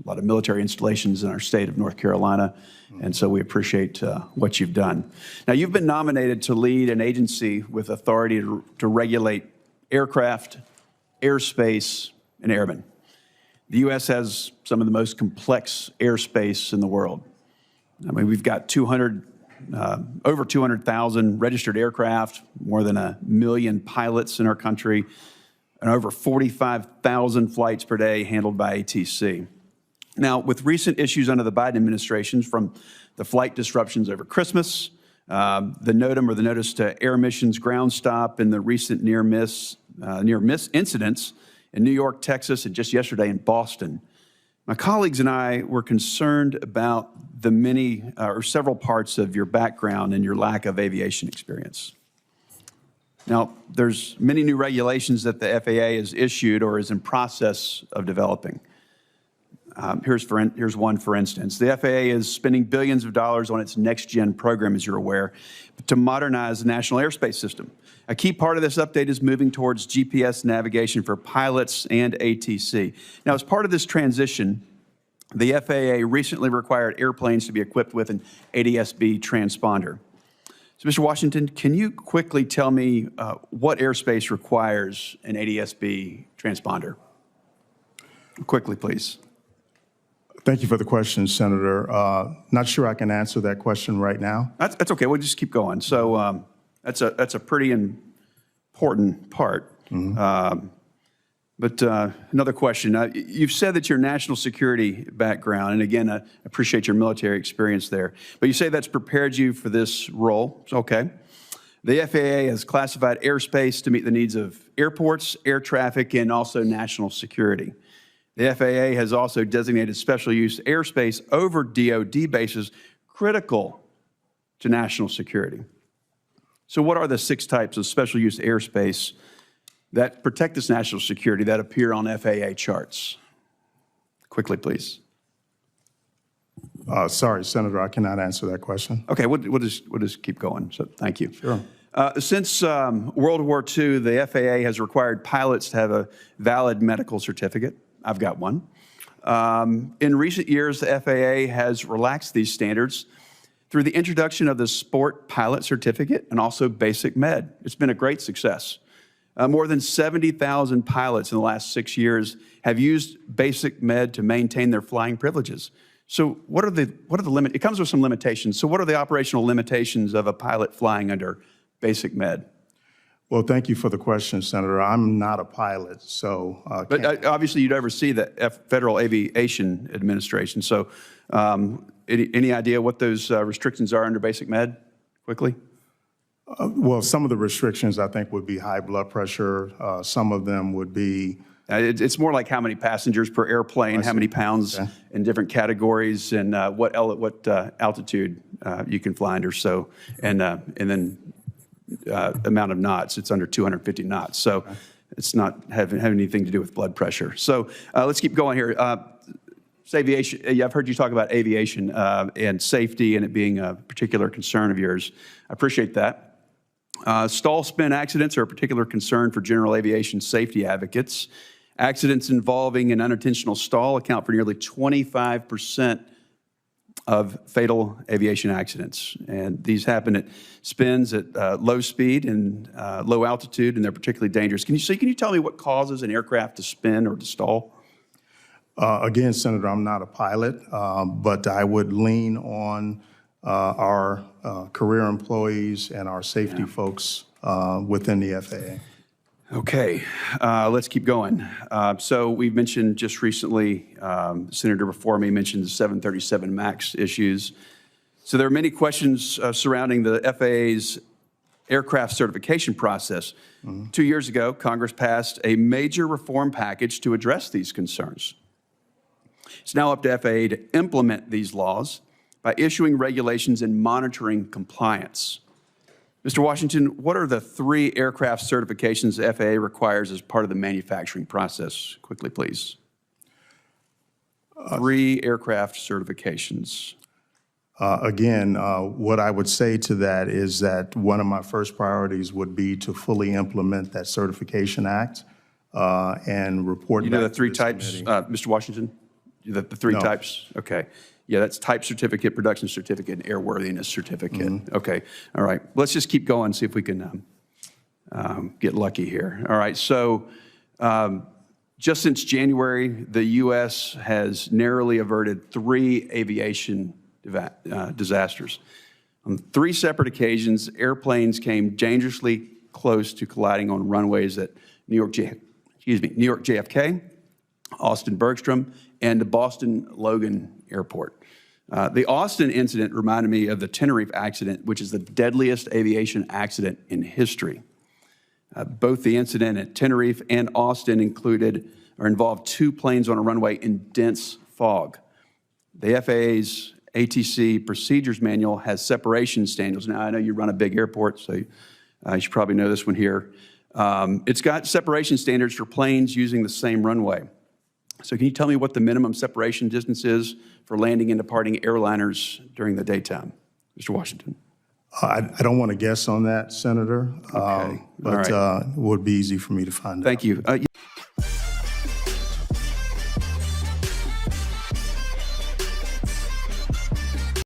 a lot of military installations in our state of North Carolina, and so we appreciate what you've done. Now, you've been nominated to lead an agency with authority to regulate aircraft, airspace, and airmen. The U.S. has some of the most complex airspace in the world. I mean, we've got over 200,000 registered aircraft, more than 1 million pilots in our country, and over 45,000 flights per day handled by ATC. Now, with recent issues under the Biden administration, from the flight disruptions over Christmas, the NOTAM, or the Notice to Air Missions ground stop, and the recent near-miss incidents in New York, Texas, and just yesterday in Boston, my colleagues and I were concerned about the many or several parts of your background and your lack of aviation experience. Now, there's many new regulations that the FAA has issued or is in process of developing. Here's one, for instance. The FAA is spending billions of dollars on its next-gen program, as you're aware, to modernize the national airspace system. A key part of this update is moving towards GPS navigation for pilots and ATC. Now, as part of this transition, the FAA recently required airplanes to be equipped with an ADS-B transponder. So, Mr. Washington, can you quickly tell me what airspace requires an ADS-B transponder? Quickly, please. Thank you for the question, Senator. Not sure I can answer that question right now. That's okay. We'll just keep going. So that's a pretty important part. Mm-hmm. But another question. You've said that your national security background, and again, I appreciate your military experience there, but you say that's prepared you for this role. Okay. The FAA has classified airspace to meet the needs of airports, air traffic, and also national security. The FAA has also designated special use airspace over DoD bases critical to national security. So what are the 6 types of special use airspace that protect this national security that appear on FAA charts? Quickly, please. Sorry, Senator, I cannot answer that question. Okay, we'll just keep going, so thank you. Sure. Since World War II, the FAA has required pilots to have a valid medical certificate. I've got one. In recent years, the FAA has relaxed these standards through the introduction of the Sport Pilot Certificate and also Basic Med. It's been a great success. More than 70,000 pilots in the last 6 years have used Basic Med to maintain their flying privileges. So what are the limits? It comes with some limitations. So what are the operational limitations of a pilot flying under Basic Med? Well, thank you for the question, Senator. I'm not a pilot, so but obviously you'd oversee the Federal Aviation Administration. So any idea what those restrictions are under Basic Med, quickly? Well, some of the restrictions, I think, would be high blood pressure. Some of them would be... It's more like how many passengers per airplane, how many pounds in different categories, and what altitude you can fly under. So, and then amount of knots. It's under 250 knots. So it's not having anything to do with blood pressure. So let's keep going here. Aviation. I've heard you talk about aviation and safety and it being a particular concern of yours. I appreciate that. Stall spin accidents are a particular concern for general aviation safety advocates. Accidents involving an unintentional stall account for nearly 25% of fatal aviation accidents. And these happen at spins at low speed and low altitude, and they're particularly dangerous. Can you tell me what causes an aircraft to spin or to stall? Again, Senator, I'm not a pilot, but I would lean on our career employees and our safety folks within the FAA. Okay, let's keep going. So we've mentioned just recently, the senator before me mentioned the 737 MAX issues. So there are many questions surrounding the FAA's aircraft certification process. Mm-hmm. 2 years ago, Congress passed a major reform package to address these concerns. It's now up to FAA to implement these laws by issuing regulations and monitoring compliance. Mr. Washington, what are the 3 aircraft certifications the FAA requires as part of the manufacturing process? Quickly, please. 3 aircraft certifications. Again, what I would say to that is that one of my first priorities would be to fully implement that Certification Act and report. You know the 3 types, Mr. Washington? The three No. types? Okay. Yeah, that's type certificate, production certificate, and airworthiness certificate. Okay. All right. Let's just keep going, see if we can get lucky here. All right. So just since January, the U.S. has narrowly averted 3 aviation disasters. On 3 separate occasions, airplanes came dangerously close to colliding on runways at New York JFK, Austin Bergstrom, and the Boston Logan Airport. The Austin incident reminded me of the Tenerife accident, which is the deadliest aviation accident in history. Both the incident at Tenerife and Austin involved 2 planes on a runway in dense fog. The FAA's ATC procedures manual has separation standards. Now, I know you run a big airport, so you should probably know this one here. It's got separation standards for planes using the same runway. So can you tell me what the minimum separation distance is for landing and departing airliners during the daytime? Mr. Washington. I don't want to guess on that, Senator, Okay. but All right. it would be easy for me to find out. Thank you.